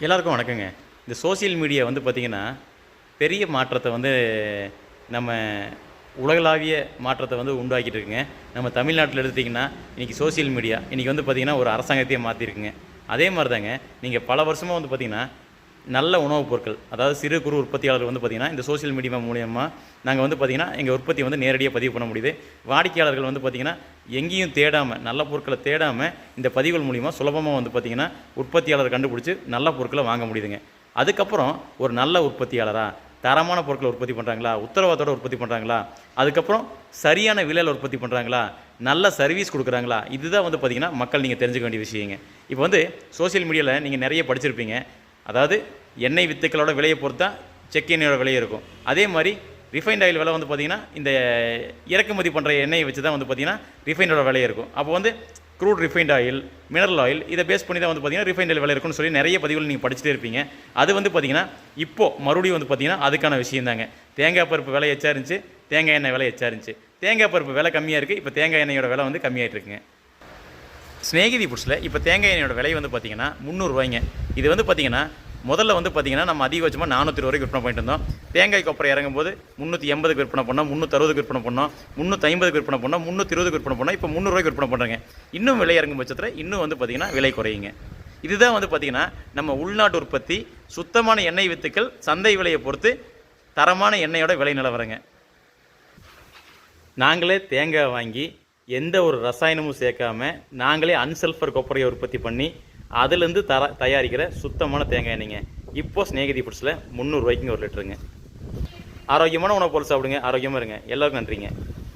எல்லாருக்கும் வணக்கங்க. இந்த சோசியல் மீடியா வந்து பார்த்திங்கன்னா, பெரிய மாற்றத்தை வந்து நம்ம உலகளாவிய மாற்றத்தை வந்து உண்டாக்கிட்டு இருக்குங்க. நம்ம தமிழ்நாட்டில எடுத்துட்டிங்கன்னா, இன்றைக்கி சோசியல் மீடியா இன்றைக்கி வந்து பார்த்திங்கன்னா, ஒரு அரசாங்கத்தையே மாற்றிருக்குங்க. அதே மாதிரி தாங்க, நீங்கள் பல வருஷமாக வந்து பார்த்திங்கன்னா, நல்ல உணவுப் பொருட்கள், அதாவது சிறு குறு உற்பத்தியாளர்கள் வந்து பார்த்திங்கன்னா, இந்த சோசியல் மீடியா மூலியமாக நாங்கள் வந்து பார்த்திங்கன்னா, எங்கள் உற்பத்தியை வந்து நேரடியாக பதிவு பண்ண முடியுது. வாடிக்கையாளர்கள் வந்து பார்த்திங்கன்னா, எங்கேயும் தேடாமல், நல்ல பொருட்களை தேடாமல் இந்த பதிவுகள் மூலிமா சுலபமாக வந்து பார்த்திங்கன்னா, உற்பத்தியாளர் கண்டுபிடிச்சி நல்ல பொருட்களை வாங்க முடியுதுங்க. அதுக்கப்புறம் ஒரு நல்ல உற்பத்தியாளராக தரமான பொருட்களை உற்பத்தி பண்ணுறாங்களா, உத்தரவாதத்தோடு உற்பத்தி பண்ணுறாங்களா, அதுக்கப்புறம் சரியான விலையில் உற்பத்தி பண்ணுறாங்களா, நல்ல சர்வீஸ் கொடுக்குறாங்களா, இதுதான் வந்து பார்த்திங்கன்னா மக்கள் நீங்கள் தெரிஞ்சுக்க வேண்டிய விஷயங்க. இப்போ வந்து சோசியல் மீடியாவில் நீங்கள் நிறைய படிச்சிருப்பீங்க. அதாவது எண்ணெய் வித்துக்களோட விலையை பொறுத்து தான் செக் எண்ணெயோட விலை இருக்கும். அதே மாதிரி ரிஃபைண்ட் ஆயில் விலை வந்து பார்த்திங்கன்னா, இந்த இறக்குமதி பண்ணுற எண்ணெயை வச்சு தான் வந்து பார்த்திங்கன்னா ரிஃபைண்டோட விலை இருக்கும். அப்போ வந்து crude refined oil, mineral oil இதை பேஸ் பண்ணி தான் வந்து பார்த்திங்கன்னா ரிஃபைண்ட் ஆயில் விலை இருக்குன்னு சொல்லி நிறைய பதிவுகள் நீங்கள் படிச்சுட்டே இருப்பீங்க. அது வந்து பார்த்திங்கன்னா இப்போது மறுபடியும் வந்து பார்த்திங்கன்னா அதுக்கான விஷயம் தாங்க. தேங்காய் பருப்பு விலை எச்சா இருந்துச்சு, தேங்காய் எண்ணெய் விலை எச்சா இருந்துச்சு. தேங்காய் பருப்பு விலை கம்மியாக இருக்குது, இப்போ தேங்காய் எண்ணெயோட விலை வந்து கம்மியாகிட்டு இருக்குங்க. ஸ்நேகிதி ஃபுட்ஸில் இப்போ தேங்காய் எண்ணெயோட விலை வந்து பார்த்திங்கன்னா 300 ரூபாய்ங்க. இது வந்து பார்த்திங்கன்னா முதல்ல வந்து பார்த்திங்கன்னா நம்ம அதிகபட்சமாக 400 வரைக்கும் விற்பனை பண்ணிட்டு இருந்தோம். தேங்காய் கொப்பரை இறங்கும்போது 380க்கு விற்பனை பண்ணோம், 360க்கு விற்பனை பண்ணோம், 350க்கு விற்பனை பண்ணோம், 320க்கு விற்பனை பண்ணோம், இப்போ 300 ரூபாய்க்கு விற்பனை பண்ணுறேங்க. இன்னும் விலை இறங்கும் பட்சத்தில் இன்னும் வந்து பார்த்திங்கன்னா விலை குறையுங்க. இதுதான் வந்து பார்த்திங்கன்னா நம்ம உள்நாட்டு உற்பத்தி, சுத்தமான எண்ணெய் வித்துக்கள், சந்தை விலையை பொறுத்து தரமான எண்ணெயோட விலை நிலவரங்க. நாங்களே தேங்காய் வாங்கி எந்த ஒரு ரசாயனமும் சேர்க்காம நாங்களே அன்சல்ஃபர் கொப்பரையை உற்பத்தி பண்ணி அதுலேருந்து தயாரிக்கிற சுத்தமான தேங்காய் எண்ணெய்ங்க. இப்போது ஸ்நேகிதி ஃபுட்ஸில் 300 ரூபாய்க்குங்க 1 லிட்டருங்க. ஆரோக்கியமான உணவு பொருள் சாப்பிடுங்க, ஆரோக்கியமாக இருங்க. எல்லாருக்கும் நன்றிங்க.